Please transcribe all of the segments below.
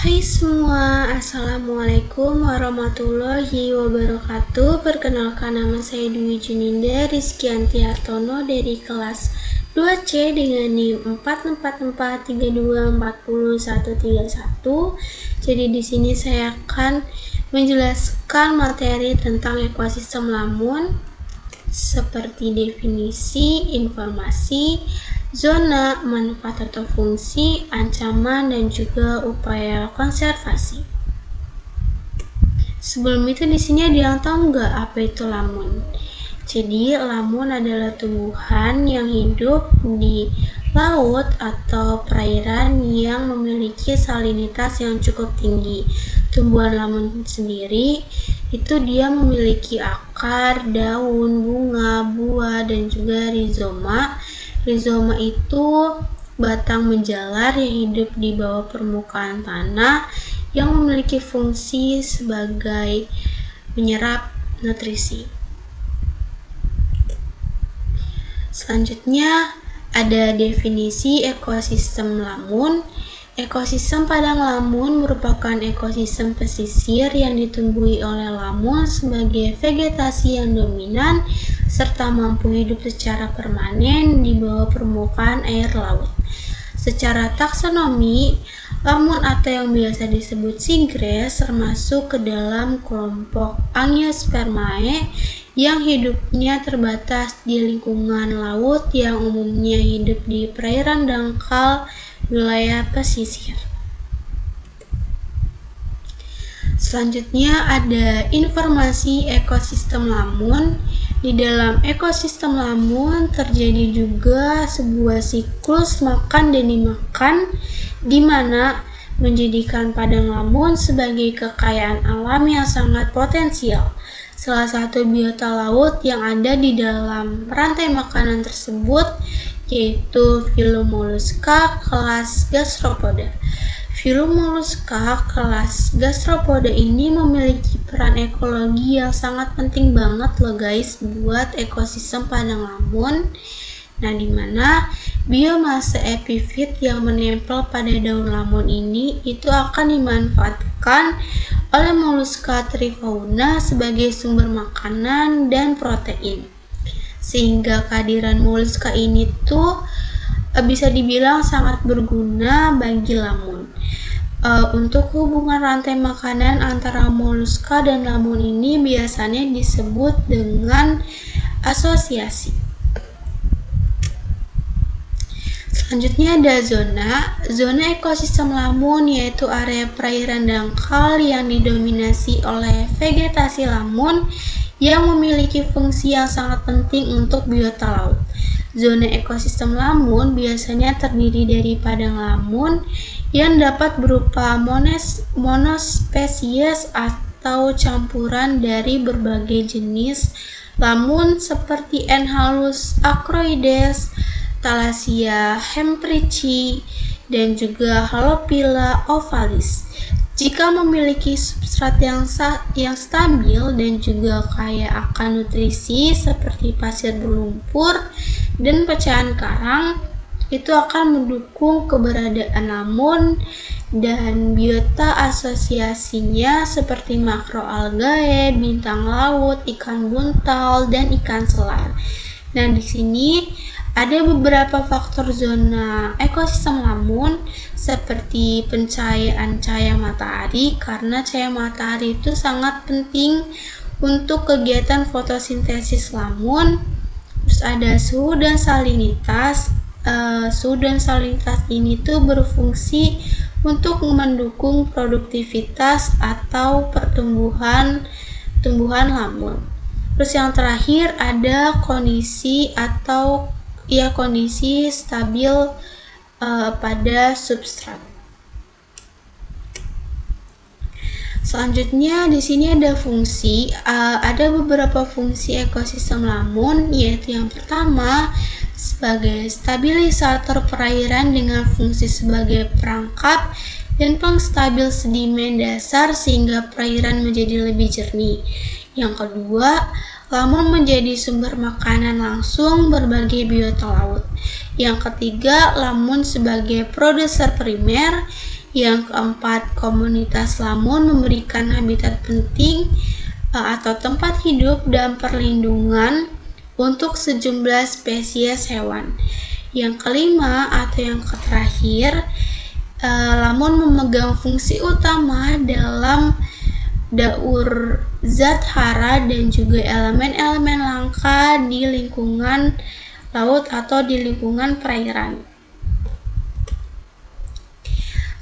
Hai semua, Assalamualaikum warahmatullahi wabarakatuh. Perkenalkan, nama saya Dwi Juninda Rizkyanti Hartono dari kelas 2C dengan NIM 44432404131. Jadi di sini saya akan menjelaskan materi tentang ekosistem lamun seperti definisi, informasi, zona, manfaat atau fungsi, ancaman, dan juga upaya konservasi. Sebelum itu di sini ada yang tahu nggak apa itu lamun? Jadi lamun adalah tumbuhan yang hidup di laut atau perairan yang memiliki salinitas yang cukup tinggi. Tumbuhan lamun sendiri itu dia memiliki akar, daun, bunga, buah, dan juga rizoma. Rizoma itu batang menjalar yang hidup di bawah permukaan tanah yang memiliki fungsi sebagai menyerap nutrisi. Selanjutnya ada definisi ekosistem lamun. Ekosistem padang lamun merupakan ekosistem pesisir yang ditumbuhi oleh lamun sebagai vegetasi yang dominan serta mampu hidup secara permanen di bawah permukaan air laut. Secara taksonomi, lamun atau yang biasa disebut seagrass termasuk ke dalam kelompok Angiospermae yang hidupnya terbatas di lingkungan laut yang umumnya hidup di perairan dangkal wilayah pesisir. Selanjutnya ada informasi ekosistem lamun. Di dalam ekosistem lamun terjadi juga sebuah siklus makan dan dimakan, di mana menjadikan padang lamun sebagai kekayaan alam yang sangat potensial. Salah satu biota laut yang ada di dalam rantai makanan tersebut yaitu filum Mollusca kelas Gastropoda. Filum Mollusca kelas Gastropoda ini memiliki peran ekologi yang sangat penting banget loh guys buat ekosistem padang lamun. Nah, dimana biomasa epifit yang menempel pada daun lamun ini itu akan dimanfaatkan oleh Mollusca trifauna sebagai sumber makanan dan protein. Sehingga kehadiran Mollusca ini tuh bisa dibilang sangat berguna bagi lamun. Untuk hubungan rantai makanan antara Mollusca dan lamun ini biasanya disebut dengan asosiasi. Selanjutnya ada zona ekosistem lamun, yaitu area perairan dangkal yang didominasi oleh vegetasi lamun yang memiliki fungsi yang sangat penting untuk biota laut. Zona ekosistem lamun biasanya terdiri dari padang lamun yang dapat berupa monospesies atau campuran dari berbagai jenis lamun seperti Enhalus acroides, Thalassia hemprithii, dan juga Halophila ovalis. Jika memiliki substrat yang stabil dan juga kaya akan nutrisi seperti pasir berlumpur dan pecahan karang, itu akan mendukung keberadaan lamun dan biota asosiasinya seperti makroalgae, bintang laut, ikan buntal, dan ikan selar. Nah, di sini ada beberapa faktor zona ekosistem lamun seperti pencahayaan cahaya matahari, karena cahaya matahari itu sangat penting untuk kegiatan fotosintesis lamun. Terus ada suhu dan salinitas. Suhu dan salinitas ini tuh berfungsi untuk mendukung produktivitas atau pertumbuhan lamun. Terus yang terakhir ada kondisi stabil pada substrat. Selanjutnya di sini ada fungsi. Ada beberapa fungsi ekosistem lamun, yaitu yang pertama sebagai stabilisator perairan dengan fungsi sebagai perangkap dan pengstabil sedimen dasar sehingga perairan menjadi lebih jernih. Yang kedua, lamun menjadi sumber makanan langsung berbagai biota laut. Yang ketiga, lamun sebagai produser primer. Yang keempat, komunitas lamun memberikan habitat penting atau tempat hidup dan perlindungan untuk sejumlah spesies hewan. Yang kelima atau yang terakhir, lamun memegang fungsi utama dalam daur zat hara dan juga elemen-elemen langka di lingkungan laut atau di lingkungan perairan.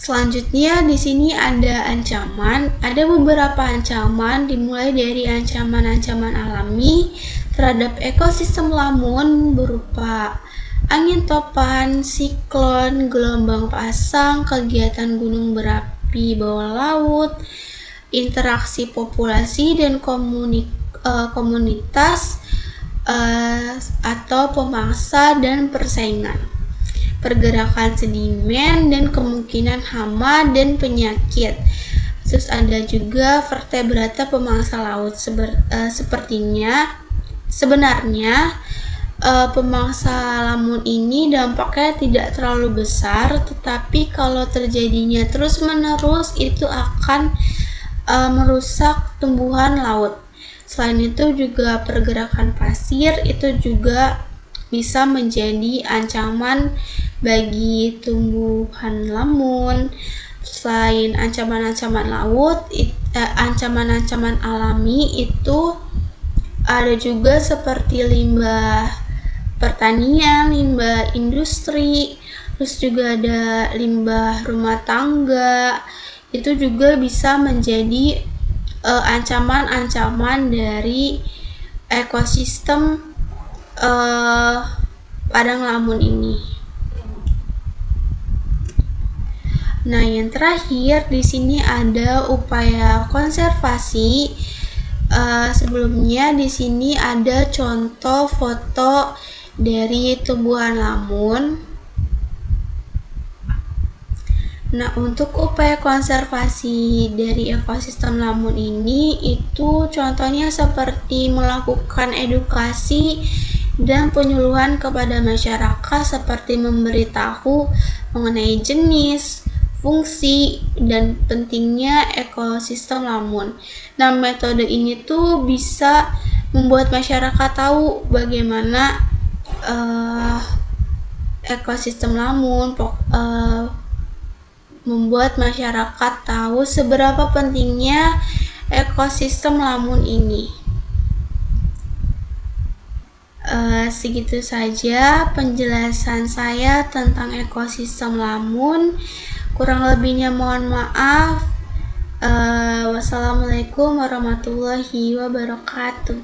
Selanjutnya di sini ada ancaman. Ada beberapa ancaman dimulai dari ancaman-ancaman alami terhadap ekosistem lamun berupa angin topan, siklon, gelombang pasang, kegiatan gunung berapi bawah laut, interaksi populasi dan komunitas atau pemangsa dan persaingan, pergerakan sedimen dan kemungkinan hama dan penyakit. Terus ada juga vertebrata pemangsa laut. Sebenarnya pemangsa lamun ini dampaknya tidak terlalu besar, tetapi kalau terjadinya terus-menerus itu akan merusak tumbuhan laut. Selain itu juga pergerakan pasir itu juga bisa menjadi ancaman bagi tumbuhan lamun. Selain ancaman-ancaman laut, ancaman-ancaman alami itu ada juga seperti limbah pertanian, limbah industri, terus juga ada limbah rumah tangga. Itu juga bisa menjadi ancaman-ancaman dari ekosistem padang lamun ini. Nah, yang terakhir di sini ada upaya konservasi. Sebelumnya di sini ada contoh foto dari tumbuhan lamun. Nah, untuk upaya konservasi dari ekosistem lamun ini itu contohnya seperti melakukan edukasi dan penyuluhan kepada masyarakat seperti memberitahu mengenai jenis, fungsi, dan pentingnya ekosistem lamun. Nah, metode ini tuh bisa membuat masyarakat tahu bagaimana ekosistem lamun, membuat masyarakat tahu seberapa pentingnya ekosistem lamun ini. Segitu saja penjelasan saya tentang ekosistem lamun. Kurang lebihnya mohon maaf. Wassalamualaikum warahmatullahi wabarakatuh.